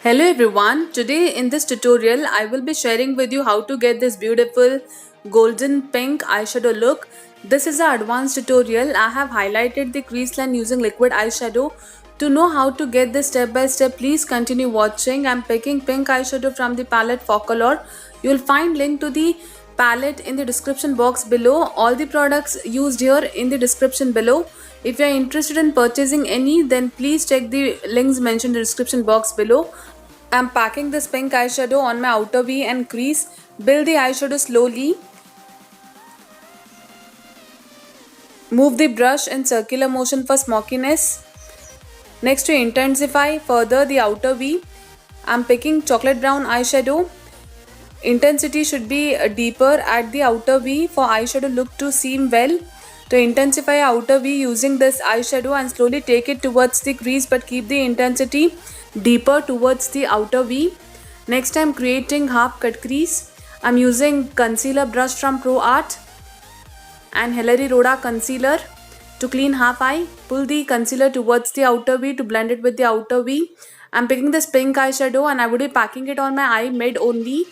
Hello everyone, today in this tutorial I will be sharing with you how to get this beautiful golden pink eyeshadow look. This is an advanced tutorial. I have highlighted the crease line using liquid eyeshadow. To know how to get this step by step, please continue watching. I am picking pink eyeshadow from the palette for color. You will find link to the palette in the description box below. All the products used here in the description below. If you are interested in purchasing any, then please check the links mentioned in the description box below. I am packing this pink eyeshadow on my outer V and crease. Build the eyeshadow slowly. Move the brush in circular motion for smokiness. Next, to intensify further the outer V, I am picking chocolate brown eyeshadow. Intensity should be deeper at the outer V for eyeshadow look to seem well. To intensify outer V using this eyeshadow and slowly take it towards the crease, but keep the intensity deeper towards the outer V. Next, I am creating half cut crease. I am using concealer brush from Pro Art and Hilary Rhoda concealer to clean half eye. Pull the concealer towards the outer V to blend it with the outer V. I am picking this pink eyeshadow and I would be packing it on my eye mid only.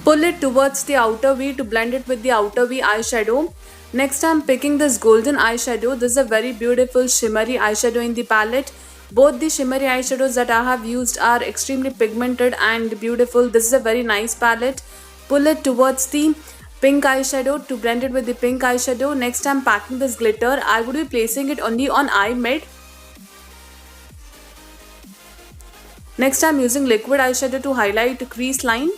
Pull it towards the outer V to blend it with the outer V eyeshadow. Next, I am picking this golden eyeshadow. This is a very beautiful shimmery eyeshadow in the palette. Both the shimmery eyeshadows that I have used are extremely pigmented and beautiful. This is a very nice palette. Pull it towards the pink eyeshadow to blend it with the pink eyeshadow. Next, I am packing this glitter. I would be placing it only on eye mid. Next, I am using liquid eyeshadow to highlight crease line.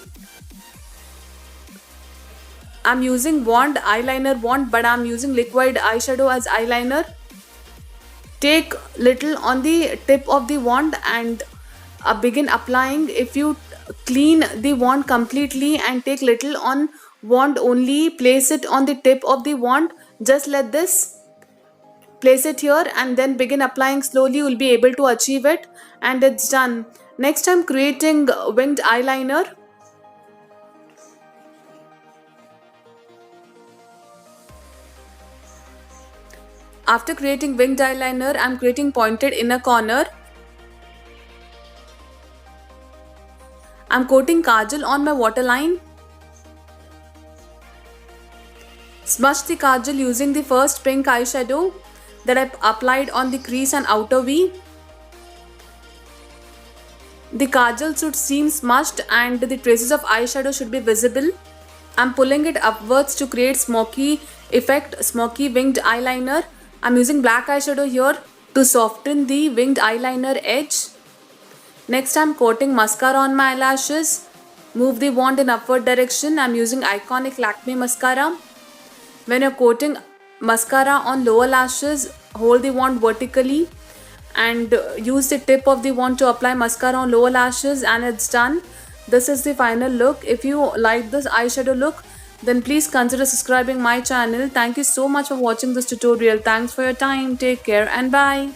I'm using eyeliner wand, but I'm using liquid eyeshadow as eyeliner. Take little on the tip of the wand and begin applying. If you clean the wand completely and take little on wand only, place it on the tip of the wand. Just let this. Place it here and then begin applying slowly. You will be able to achieve it and it's done. Next, I'm creating winged eyeliner. After creating winged eyeliner, I am creating pointed inner corner. I am coating kajal on my waterline. Smudge the kajal using the first pink eyeshadow that I applied on the crease and outer V. The kajal should seem smudged and the traces of eyeshadow should be visible. I am pulling it upwards to create smoky effect, smoky winged eyeliner. I'm using black eyeshadow here to soften the winged eyeliner edge. Next, I'm coating mascara on my eyelashes. Move the wand in upward direction. I'm using iconic Lakme mascara. When you're coating mascara on lower lashes, hold the wand vertically and use the tip of the wand to apply mascara on lower lashes, and it's done. This is the final look. If you like this eyeshadow look, then please consider subscribing my channel. Thank you so much for watching this tutorial. Thanks for your time. Take care and bye.